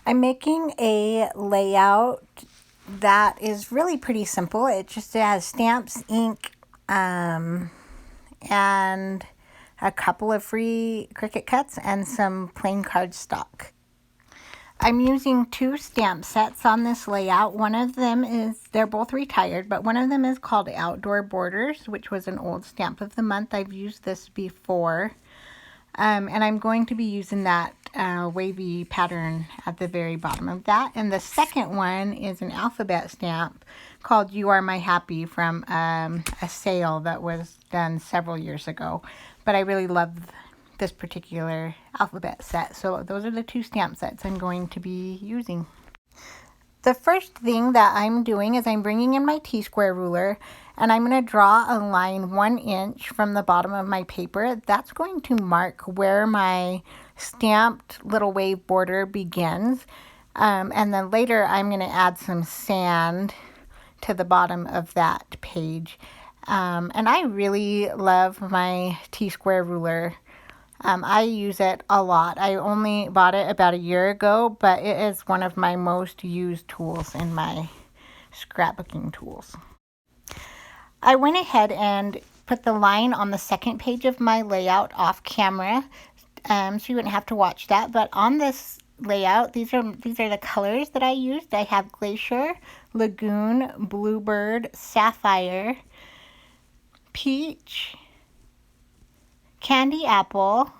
I'm making a layout that is really pretty simple. It just has stamps, ink, and a couple of free Cricut cuts and some plain cardstock. I'm using 2 stamp sets on this layout. One of them is, they're both retired, but one of them is called Outdoor Borders, which was an old stamp of the month. I've used this before. And I'm going to be using that wavy pattern at the very bottom of that. And the second one is an alphabet stamp called You Are My Happy from a sale that was done several years ago. But I really love this particular alphabet set. So those are the 2 stamp sets I'm going to be using. The first thing that I'm doing is I'm bringing in my T-square ruler and I'm going to draw a line 1 inch from the bottom of my paper. That's going to mark where my stamped little wave border begins. And then later I'm going to add some sand to the bottom of that page. And I really love my T-square ruler. I use it a lot. I only bought it about a year ago, but it is one of my most used tools in my scrapbooking tools. I went ahead and put the line on the second page of my layout off camera, so you wouldn't have to watch that. But on this layout, these are the colors that I used. I have Glacier, Lagoon, Bluebird, Sapphire, Peach, Candy Apple,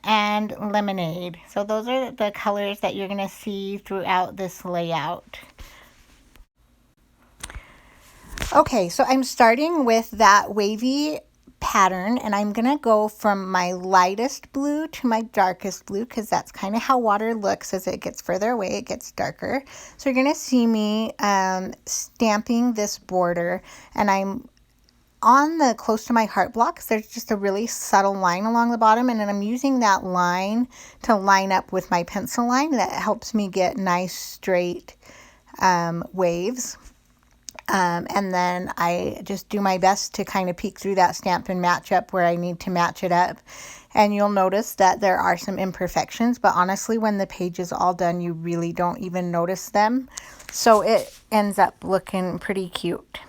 and Lemonade. So those are the colors that you're going to see throughout this layout. Okay, so I'm starting with that wavy pattern, and I'm going to go from my lightest blue to my darkest blue, because that's kind of how water looks. As it gets further away, it gets darker. So you're going to see me stamping this border, and I'm on the close to my heart blocks. There's just a really subtle line along the bottom, and then I'm using that line to line up with my pencil line. That helps me get nice straight waves. And then I just do my best to kind of peek through that stamp and match up where I need to match it up. And you'll notice that there are some imperfections, but honestly, when the page is all done, you really don't even notice them. So it ends up looking pretty cute.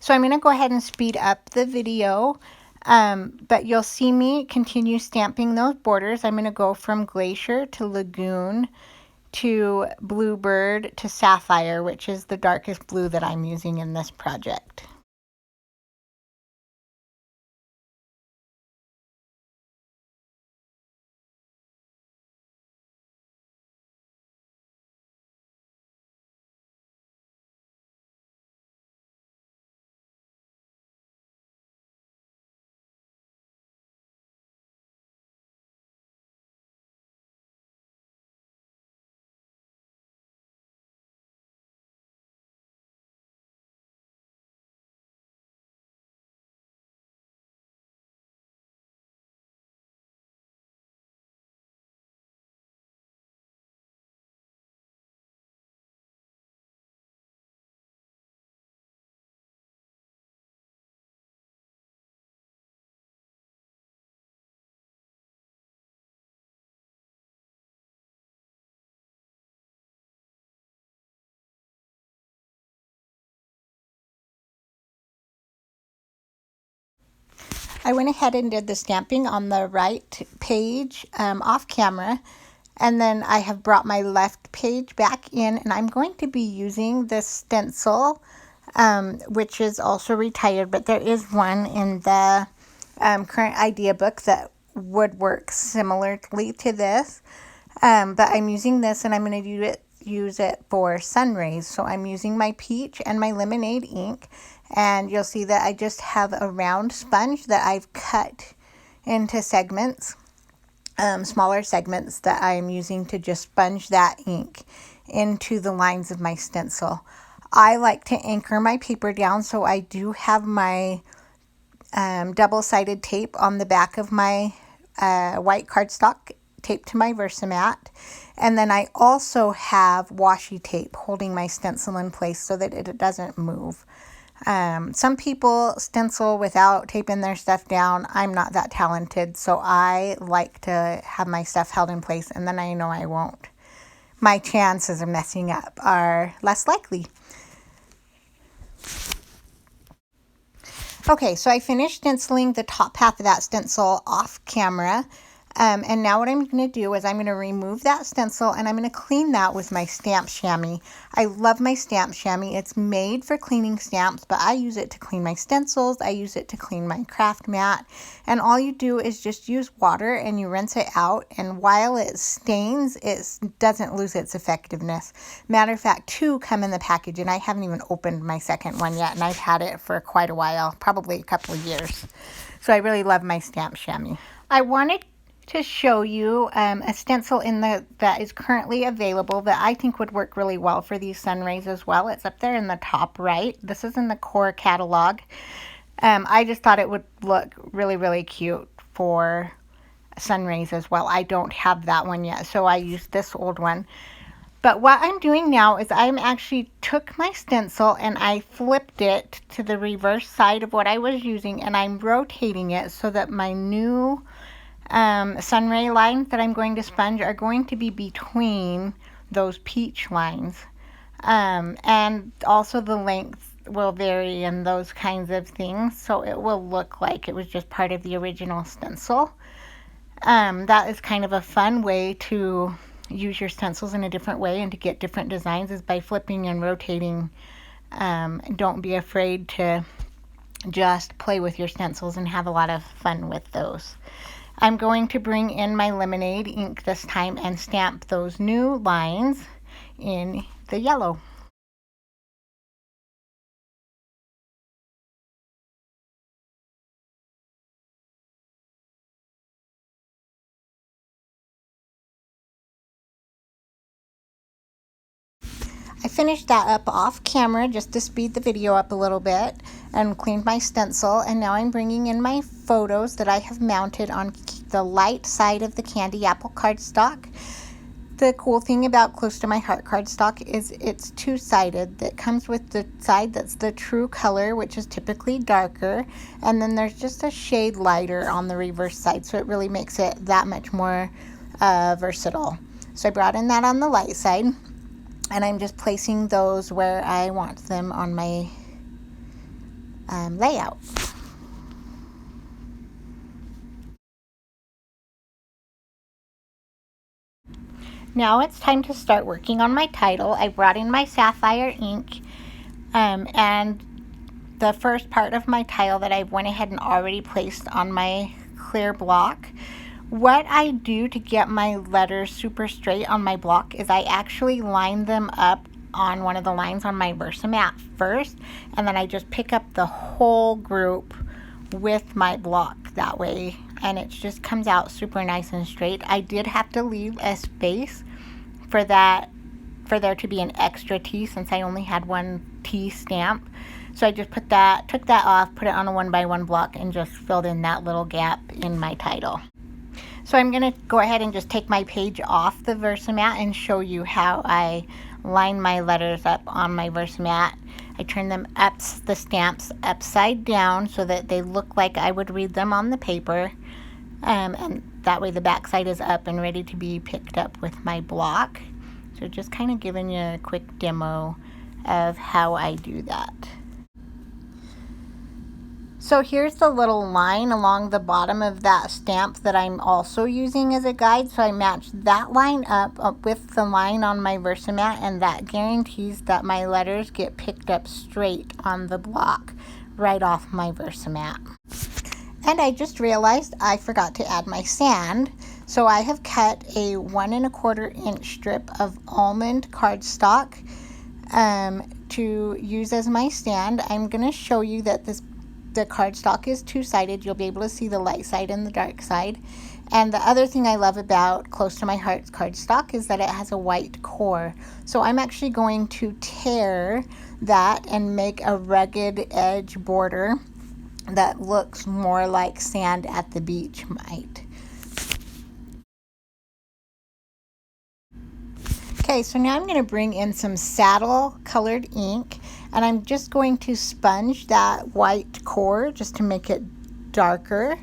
So I'm going to go ahead and speed up the video, but you'll see me continue stamping those borders. I'm going to go from Glacier to Lagoon to Bluebird to Sapphire, which is the darkest blue that I'm using in this project. I went ahead and did the stamping on the right page off camera, and then I have brought my left page back in, and I'm going to be using this stencil, which is also retired, but there is one in the current idea book that would work similarly to this. But I'm using this, and I'm going to use it for sun rays. So I'm using my peach and my lemonade ink, and you'll see that I just have a round sponge that I've cut into segments, smaller segments that I'm using to just sponge that ink into the lines of my stencil. I like to anchor my paper down, so I do have my double-sided tape on the back of my white cardstock taped to my Versamat. And then I also have washi tape holding my stencil in place so that it doesn't move. Some people stencil without taping their stuff down. I'm not that talented, so I like to have my stuff held in place, and then I know I won't. My chances of messing up are less likely. Okay, so I finished stenciling the top half of that stencil off camera. And now what I'm going to do is I'm going to remove that stencil and I'm going to clean that with my stamp chamois. I love my stamp chamois. It's made for cleaning stamps, but I use it to clean my stencils. I use it to clean my craft mat. And all you do is just use water and you rinse it out. And while it stains, it doesn't lose its effectiveness. Matter of fact, 2 come in the package and I haven't even opened my second one yet. And I've had it for quite a while, probably a couple of years. So I really love my stamp chamois. I wanted to show you a stencil that is currently available that I think would work really well for these sun rays as well. It's up there in the top right. This is in the core catalog. I just thought it would look really, really cute for sun rays as well. I don't have that one yet, so I used this old one. But what I'm doing now is I'm actually took my stencil and I flipped it to the reverse side of what I was using, and I'm rotating it so that my new sun ray lines that I'm going to sponge are going to be between those peach lines. And also the length will vary and those kinds of things, so it will look like it was just part of the original stencil. That is kind of a fun way to use your stencils in a different way and to get different designs, is by flipping and rotating. Don't be afraid to just play with your stencils and have a lot of fun with those. I'm going to bring in my lemonade ink this time and stamp those new lines in the yellow. I finished that up off camera just to speed the video up a little bit and cleaned my stencil, and now I'm bringing in my photos that I have mounted on the light side of the candy apple cardstock. The cool thing about Close to My Heart cardstock is it's two-sided. That comes with the side that's the true color, which is typically darker, and then there's just a shade lighter on the reverse side, so it really makes it that much more versatile. So I brought in that on the light side, and I'm just placing those where I want them on my layout. Now it's time to start working on my title. I brought in my sapphire ink, and the first part of my title that I went ahead and already placed on my clear block. What I do to get my letters super straight on my block is I actually line them up on one of the lines on my Versamat first, and then I just pick up the whole group with my block that way, and it just comes out super nice and straight. I did have to leave a space for there to be an extra T, since I only had one T stamp. So I just took that off, put it on a 1x1 block, and just filled in that little gap in my title. So I'm going to go ahead and just take my page off the Versamat and show you how I line my letters up on my Versamat. I turn them up, the stamps upside down, so that they look like I would read them on the paper. And that way the back side is up and ready to be picked up with my block. So just kind of giving you a quick demo of how I do that. So here's the little line along the bottom of that stamp that I'm also using as a guide. So I matched that line up with the line on my Versamat, and that guarantees that my letters get picked up straight on the block right off my Versamat. And I just realized I forgot to add my sand. So I have cut a 1 1/4 inch strip of almond cardstock to use as my stand. I'm going to show you that the cardstock is two-sided. You'll be able to see the light side and the dark side. And the other thing I love about Close to My Heart's cardstock is that it has a white core. So I'm actually going to tear that and make a rugged edge border that looks more like sand at the beach might. Okay, so now I'm going to bring in some saddle colored ink, And I'm just going to sponge that white core just to make it darker.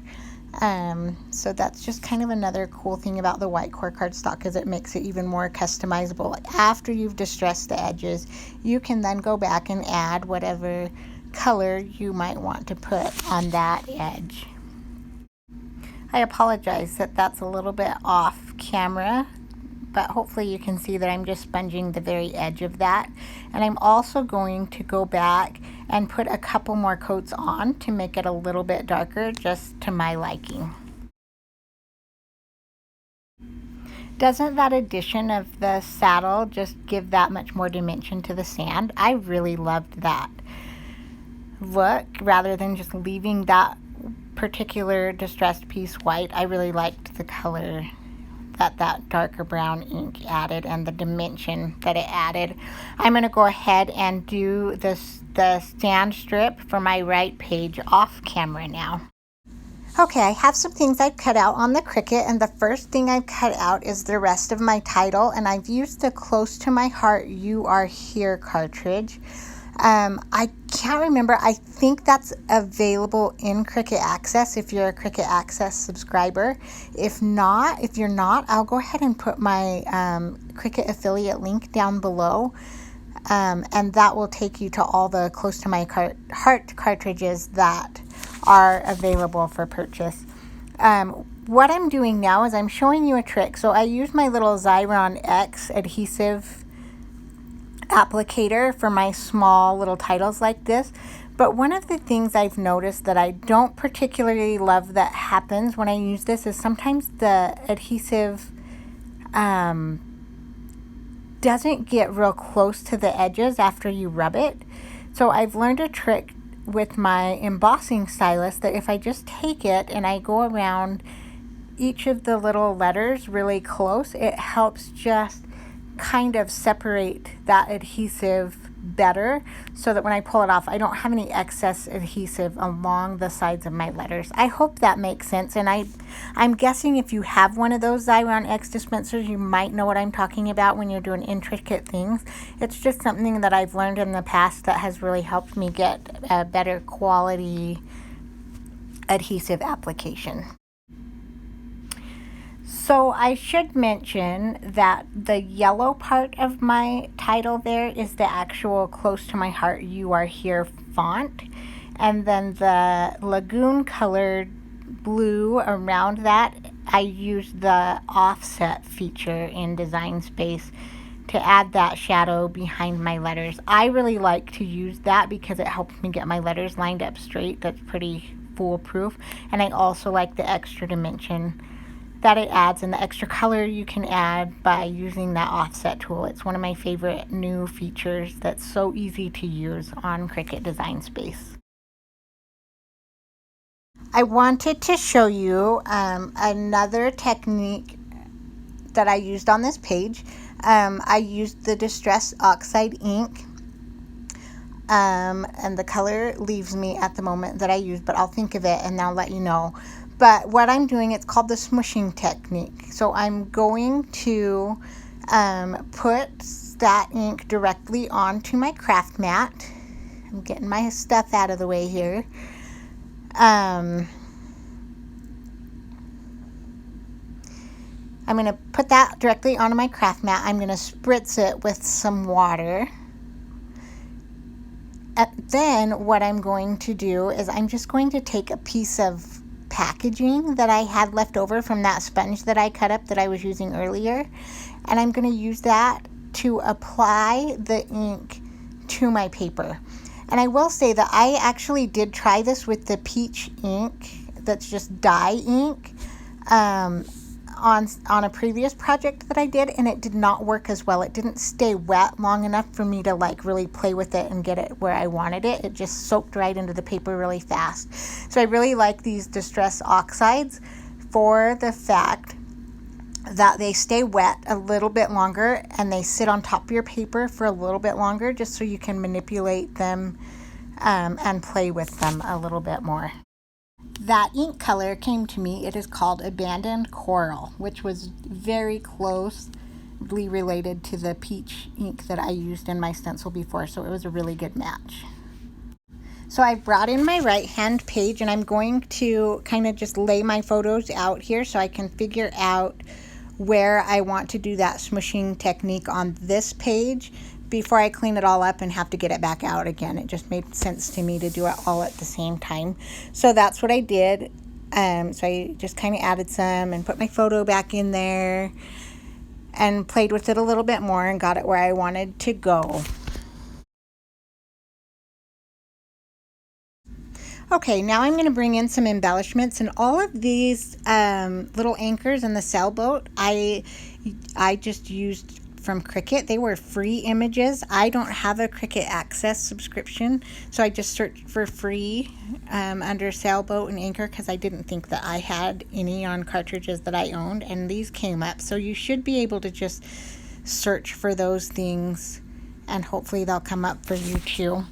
So that's just kind of another cool thing about the white core cardstock, is it makes it even more customizable. After you've distressed the edges, you can then go back and add whatever color you might want to put on that edge. I apologize that that's a little bit off camera, but hopefully you can see that I'm just sponging the very edge of that. And I'm also going to go back and put a couple more coats on to make it a little bit darker, just to my liking. Doesn't that addition of the saddle just give that much more dimension to the sand? I really loved that look, rather than just leaving that particular distressed piece white. I really liked the color that darker brown ink added and the dimension that it added. I'm going to go ahead and do the stand strip for my right page off camera now. Okay, I have some things I've cut out on the Cricut, and the first thing I've cut out is the rest of my title, and I've used the Close to My Heart You Are Here cartridge. I can't remember. I think that's available in Cricut Access if you're a Cricut Access subscriber. If you're not, I'll go ahead and put my Cricut affiliate link down below, and that will take you to all the Close to My Heart cartridges that are available for purchase. What I'm doing now is I'm showing you a trick. So I use my little Xyron X adhesive applicator for my small little titles like this, but one of the things I've noticed that I don't particularly love that happens when I use this is sometimes the adhesive doesn't get real close to the edges after you rub it. So I've learned a trick with my embossing stylus that if I just take it and I go around each of the little letters really close, it helps just kind of separate that adhesive better, so that when I pull it off, I don't have any excess adhesive along the sides of my letters. I hope that makes sense, and I'm guessing if you have one of those Xyron X dispensers, you might know what I'm talking about when you're doing intricate things. It's just something that I've learned in the past that has really helped me get a better quality adhesive application. So I should mention that the yellow part of my title there is the actual Close to My Heart You Are Here font. And then the lagoon colored blue around that, I used the offset feature in Design Space to add that shadow behind my letters. I really like to use that because it helps me get my letters lined up straight. That's pretty foolproof. And I also like the extra dimension that it adds and the extra color you can add by using that offset tool. It's one of my favorite new features that's so easy to use on Cricut Design Space. I wanted to show you another technique that I used on this page. I used the Distress Oxide Ink, and the color leaves me at the moment that I use, but I'll think of it and I'll let you know. But what I'm doing, it's called the Smooshing Technique. So I'm going to put that ink directly onto my craft mat. I'm getting my stuff out of the way here. I'm going to put that directly onto my craft mat. I'm going to spritz it with some water. And then what I'm going to do is I'm just going to take a piece of packaging that I had left over from that sponge that I cut up that I was using earlier, and I'm going to use that to apply the ink to my paper. And I will say that I actually did try this with the peach ink that's just dye ink on a previous project that I did, and it did not work as well. It didn't stay wet long enough for me to like really play with it and get it where I wanted it. It just soaked right into the paper really fast. So I really like these Distress Oxides for the fact that they stay wet a little bit longer and they sit on top of your paper for a little bit longer, just so you can manipulate them and play with them a little bit more. That ink color came to me. It is called Abandoned Coral, which was very close closely related to the peach ink that I used in my stencil before, so it was a really good match. So I brought in my right hand page, and I'm going to kind of just lay my photos out here so I can figure out where I want to do that smooshing technique on this page before I clean it all up and have to get it back out again. It just made sense to me to do it all at the same time. So that's what I did. So I just kind of added some and put my photo back in there and played with it a little bit more and got it where I wanted to go. Okay, now I'm going to bring in some embellishments, and all of these little anchors in the sailboat I just used from Cricut. They were free images. I don't have a Cricut Access subscription, so I just searched for free under sailboat and anchor because I didn't think that I had any on cartridges that I owned, and these came up. So you should be able to just search for those things and hopefully they'll come up for you too.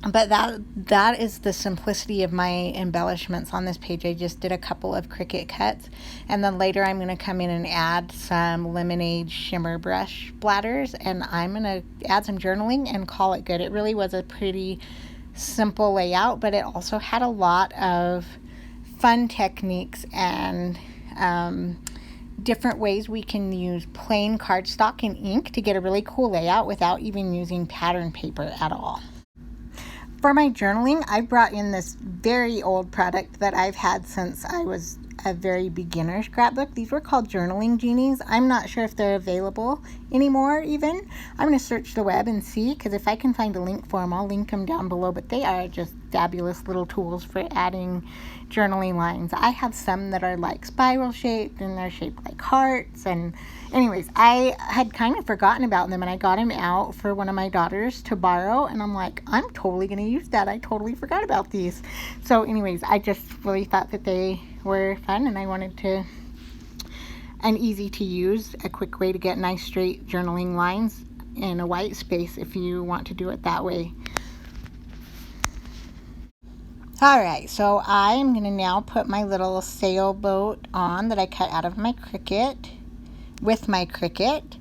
But that is the simplicity of my embellishments on this page. I just did a couple of Cricut cuts, and then later I'm going to come in and add some lemonade shimmer brush bladders, and I'm going to add some journaling and call it good. It really was a pretty simple layout, but it also had a lot of fun techniques and different ways we can use plain cardstock and ink to get a really cool layout without even using pattern paper at all. For my journaling, I brought in this very old product that I've had since I was a very beginner scrapbook. These were called journaling genies. I'm not sure if they're available anymore even. I'm going to search the web and see, because if I can find a link for them, I'll link them down below. But they are just fabulous little tools for adding journaling lines. I have some that are like spiral shaped and they're shaped like hearts. And anyways, I had kind of forgotten about them, and I got them out for one of my daughters to borrow, and I'm like, I'm totally going to use that. I totally forgot about these. So anyways, I just really thought that they were fun, and I wanted to, and easy to use, a quick way to get nice straight journaling lines in a white space if you want to do it that way. Alright, so I am going to now put my little sailboat on that I cut out of my Cricut with my Cricut,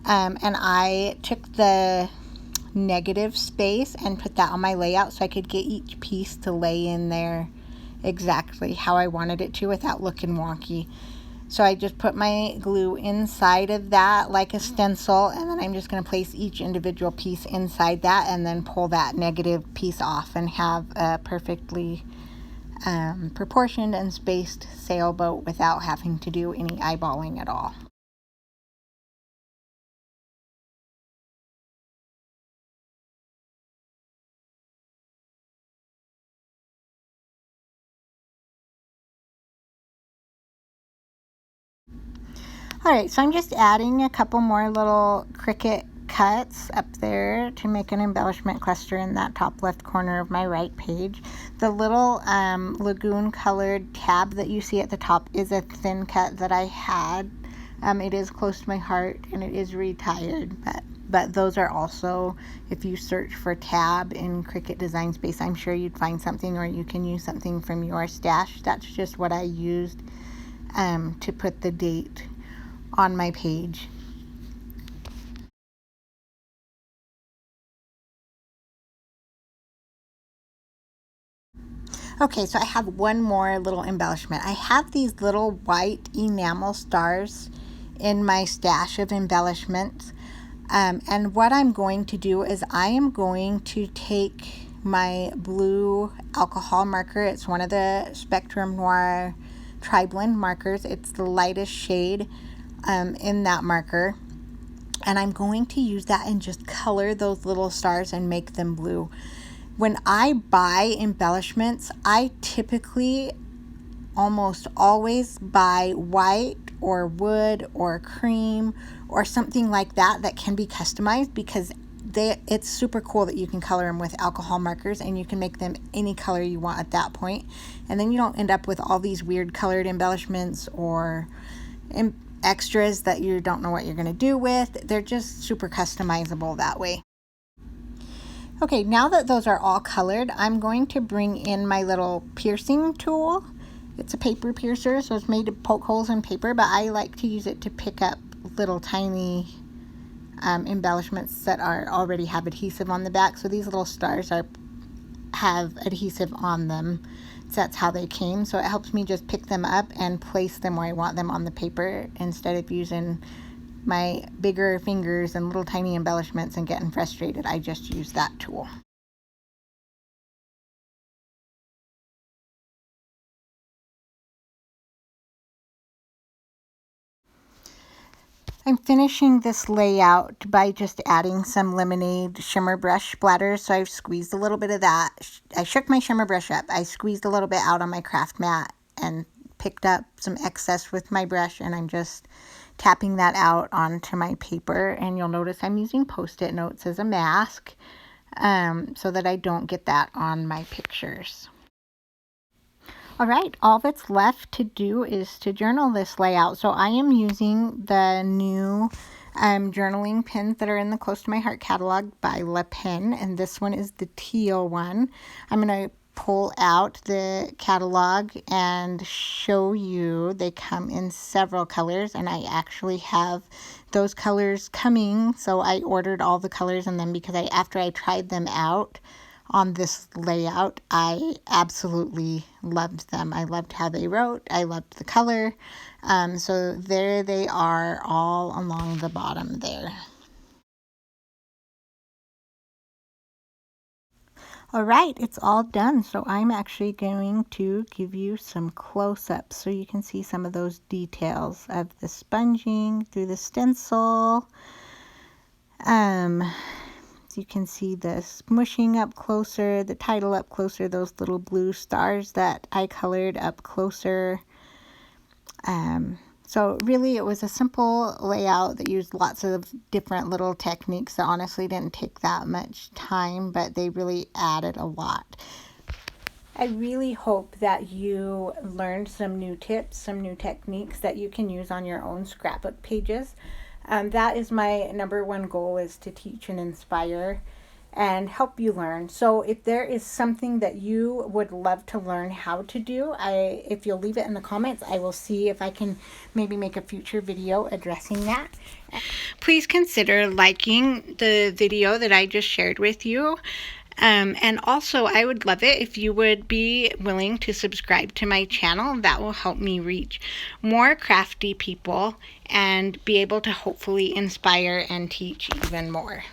and I took the negative space and put that on my layout so I could get each piece to lay in there exactly how I wanted it to without looking wonky. So I just put my glue inside of that like a stencil, and then I'm just going to place each individual piece inside that and then pull that negative piece off and have a perfectly proportioned and spaced sailboat without having to do any eyeballing at all. Alright, so I'm just adding a couple more little Cricut cuts up there to make an embellishment cluster in that top left corner of my right page. The little lagoon colored tab that you see at the top is a thin cut that I had. It is close to my heart and it is retired, but those are also, if you search for tab in Cricut Design Space, I'm sure you'd find something, or you can use something from your stash. That's just what I used to put the date on my page. Okay, so I have one more little embellishment. I have these little white enamel stars in my stash of embellishments. And what I'm going to do is I am going to take my blue alcohol marker. It's one of the Spectrum Noir Tri-Blend markers. It's the lightest shade in that marker, and I'm going to use that and just color those little stars and make them blue. When I buy embellishments, I typically almost always buy white or wood or cream or something like that that can be customized, because it's super cool that you can color them with alcohol markers and you can make them any color you want at that point, and then you don't end up with all these weird colored embellishments or extras that you don't know what you're going to do with. They're just super customizable that way. Okay, now that those are all colored, I'm going to bring in my little piercing tool It's a paper piercer, so it's made to poke holes in paper, but I like to use it to pick up little tiny embellishments that already have adhesive on the back. So these little stars have adhesive on them. So that's how they came. So it helps me just pick them up and place them where I want them on the paper instead of using my bigger fingers and little tiny embellishments and getting frustrated. I just use that tool. I'm finishing this layout by just adding some lemonade shimmer brush splatters. So I've squeezed a little bit of that. I shook my shimmer brush up. I squeezed a little bit out on my craft mat and picked up some excess with my brush, and I'm just tapping that out onto my paper. And you'll notice I'm using Post-it notes as a mask so that I don't get that on my pictures. All right, all that's left to do is to journal this layout. So I am using the new journaling pins that are in the Close to My Heart catalog by Le Pen, and this one is the teal one. I'm going to pull out the catalog and show you. They come in several colors, and I actually have those colors coming. So I ordered all the colors, and then because after I tried them out on this layout, I absolutely loved them. I loved how they wrote. I loved the color. So there they are all along the bottom there. All right, it's all done. So I'm actually going to give you some close-ups so you can see some of those details of the sponging through the stencil. You can see the smooshing up closer, the title up closer, those little blue stars that I colored up closer. So really it was a simple layout that used lots of different little techniques that honestly didn't take that much time, but they really added a lot. I really hope that you learned some new tips, some new techniques that you can use on your own scrapbook pages. That is my number one goal, is to teach and inspire and help you learn. So if there is something that you would love to learn how to do, if you'll leave it in the comments, I will see if I can maybe make a future video addressing that. Please consider liking the video that I just shared with you. And also, I would love it if you would be willing to subscribe to my channel. That will help me reach more crafty people and be able to hopefully inspire and teach even more.